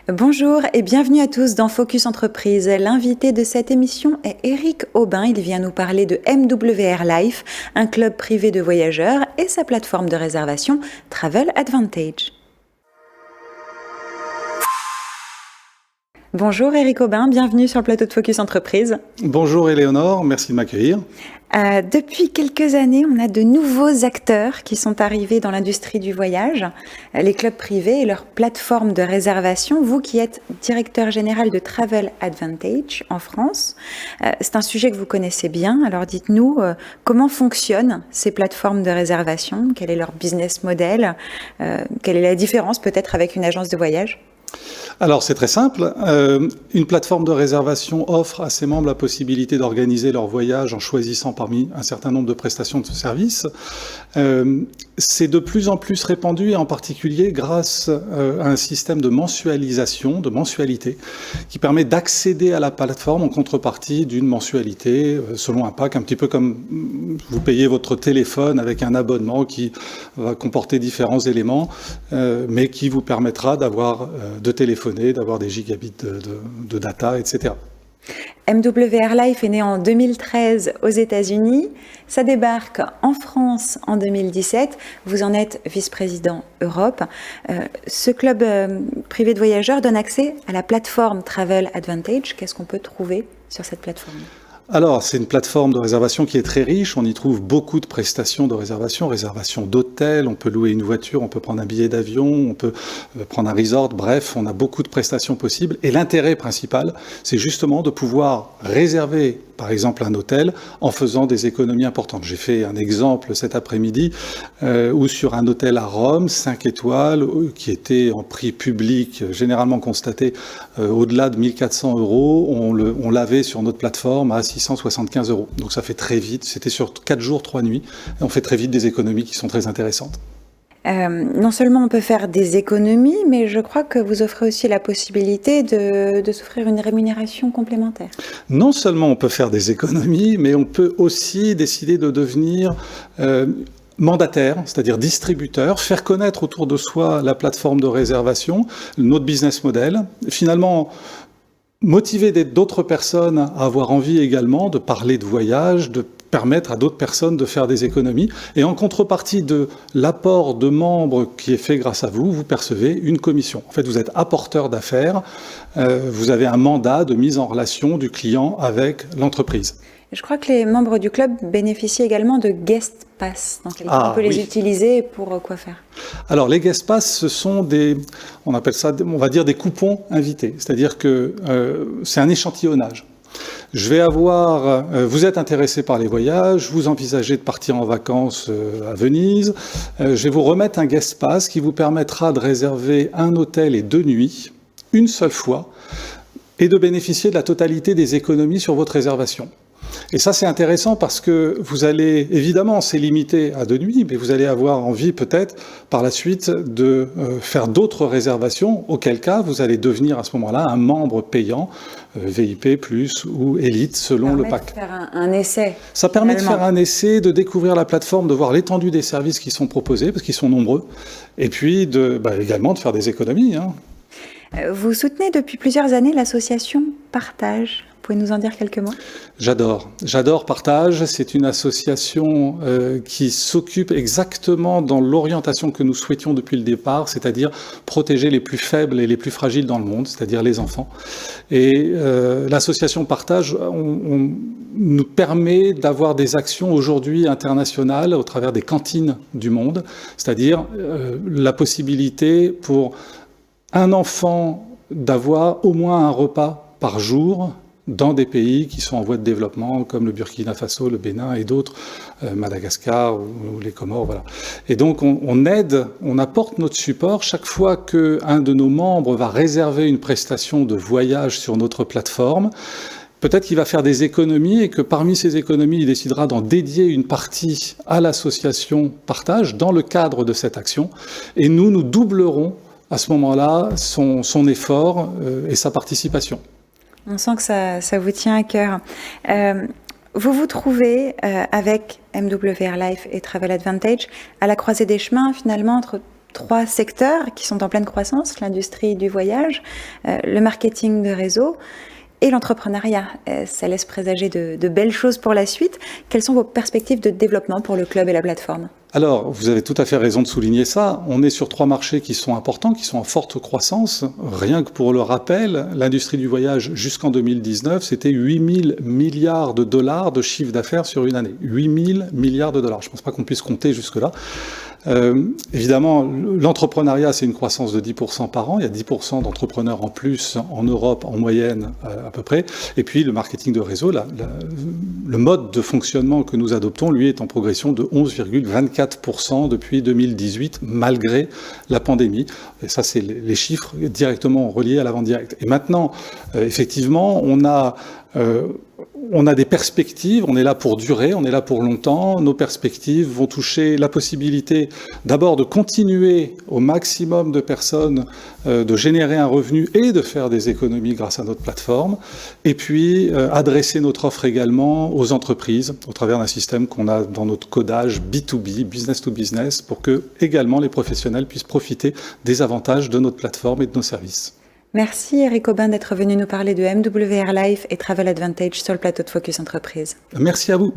Bonjour et bienvenue à tous dans Focus Entreprise. L'invité de cette émission est Eric Aubin. Il vient nous parler de MWR Life, un club privé de voyageurs et sa plateforme de réservation Travel Advantage. Bonjour Eric Aubin, bienvenue sur le plateau de Focus Entreprise. Bonjour Éléonore, merci de m'accueillir. Depuis quelques années, on a de nouveaux acteurs qui sont arrivés dans l'industrie du voyage, les clubs privés et leurs plateformes de réservation. Vous qui êtes directeur général de Travel Advantage en France, c'est un sujet que vous connaissez bien. Alors dites-nous, comment fonctionnent ces plateformes de réservation? Quel est leur business model? Quelle est la différence peut-être avec une agence de voyage? Alors c'est très simple, une plateforme de réservation offre à ses membres la possibilité d'organiser leur voyage en choisissant parmi un certain nombre de prestations de ce service. C'est de plus en plus répandu et en particulier grâce à un système de mensualisation, de mensualité, qui permet d'accéder à la plateforme en contrepartie d'une mensualité selon un pack, un petit peu comme vous payez votre téléphone avec un abonnement qui va comporter différents éléments, mais qui vous permettra de téléphoner, d'avoir des gigabits de data, etc. MWR Life est né en 2013 aux États-Unis. Ça débarque en France en 2017. Vous en êtes vice-président Europe. Ce club privé de voyageurs donne accès à la plateforme Travel Advantage. Qu'est-ce qu'on peut trouver sur cette plateforme ? Alors, c'est une plateforme de réservation qui est très riche. On y trouve beaucoup de prestations de réservation, réservation d'hôtels, on peut louer une voiture, on peut prendre un billet d'avion, on peut prendre un resort. Bref, on a beaucoup de prestations possibles. Et l'intérêt principal, c'est justement de pouvoir réserver, par exemple, un hôtel en faisant des économies importantes. J'ai fait un exemple cet après-midi où sur un hôtel à Rome, 5 étoiles, qui était en prix public, généralement constaté au-delà de 1 400 €, on l'avait sur notre plateforme à 675 €. Donc ça fait très vite, c'était sur 4 jours, 3 nuits, et on fait très vite des économies qui sont très intéressantes. Non seulement on peut faire des économies, mais je crois que vous offrez aussi la possibilité de s'offrir une rémunération complémentaire. Non seulement on peut faire des économies, mais on peut aussi décider de devenir mandataire, c'est-à-dire distributeur, faire connaître autour de soi la plateforme de réservation, notre business model. Finalement, motiver d'autres personnes à avoir envie également de parler de voyage, de permettre à d'autres personnes de faire des économies. Et en contrepartie de l'apport de membres qui est fait grâce à vous, vous percevez une commission. En fait, vous êtes apporteur d'affaires, vous avez un mandat de mise en relation du client avec l'entreprise. Je crois que les membres du club bénéficient également de guest pass. Donc, on peut les utiliser pour quoi faire? Alors, les guest pass, ce sont on appelle ça, on va dire des coupons invités. C'est-à-dire que c'est un échantillonnage. Vous êtes intéressé par les voyages, vous envisagez de partir en vacances à Venise. Je vais vous remettre un guest pass qui vous permettra de réserver un hôtel et 2 nuits, une seule fois, et de bénéficier de la totalité des économies sur votre réservation. Et ça, c'est intéressant parce que vous allez, évidemment, c'est limité à 2 nuits, mais vous allez avoir envie peut-être par la suite de faire d'autres réservations, auquel cas vous allez devenir à ce moment-là un membre payant, VIP+, ou Élite, selon le pack. Ça permet de faire un essai. Ça permet de faire un essai, de découvrir la plateforme, de voir l'étendue des services qui sont proposés, parce qu'ils sont nombreux, et puis également de faire des économies. Vous soutenez depuis plusieurs années l'association Partage. Vous pouvez nous en dire quelques mots? J'adore Partage. C'est une association qui s'occupe exactement dans l'orientation que nous souhaitions depuis le départ, c'est-à-dire protéger les plus faibles et les plus fragiles dans le monde, c'est-à-dire les enfants. Et l'association Partage nous permet d'avoir des actions aujourd'hui internationales au travers des cantines du monde, c'est-à-dire la possibilité pour un enfant d'avoir au moins un repas par jour dans des pays qui sont en voie de développement, comme le Burkina Faso, le Bénin et d'autres, Madagascar ou les Comores, voilà. Et donc on aide, on apporte notre support chaque fois qu'un de nos membres va réserver une prestation de voyage sur notre plateforme. Peut-être qu'il va faire des économies et que parmi ces économies, il décidera d'en dédier une partie à l'association Partage dans le cadre de cette action. Et nous doublerons à ce moment-là son effort et sa participation. On sent que ça vous tient à cœur. Vous vous trouvez avec MWR Life et Travel Advantage à la croisée des chemins finalement entre 3 secteurs qui sont en pleine croissance, l'industrie du voyage, le marketing de réseau et l'entrepreneuriat. Ça laisse présager de belles choses pour la suite. Quelles sont vos perspectives de développement pour le club et la plateforme ? Alors, vous avez tout à fait raison de souligner ça. On est sur 3 marchés qui sont importants, qui sont en forte croissance. Rien que pour le rappel, l'industrie du voyage jusqu'en 2019, c'était 8 000 milliards de dollars de chiffre d'affaires sur une année. 8 000 milliards de dollars. Je ne pense pas qu'on puisse compter jusque-là. Évidemment, l'entrepreneuriat, c'est une croissance de 10% par an. Il y a 10% d'entrepreneurs en plus en Europe, en moyenne à peu près. Et puis, le marketing de réseau, le mode de fonctionnement que nous adoptons, lui, est en progression de 11,24% depuis 2018, malgré la pandémie. Et ça, c'est les chiffres directement reliés à la vente directe. Et maintenant, effectivement, on a des perspectives, on est là pour durer, on est là pour longtemps. Nos perspectives vont toucher la possibilité d'abord de continuer au maximum de personnes, de générer un revenu et de faire des économies grâce à notre plateforme. Et puis adresser notre offre également aux entreprises au travers d'un système qu'on a dans notre codage B2B, business to business, pour que également les professionnels puissent profiter des avantages de notre plateforme et de nos services. Merci Eric Aubin d'être venu nous parler de MWR Life et Travel Advantage sur le plateau de Focus Entreprise. Merci à vous.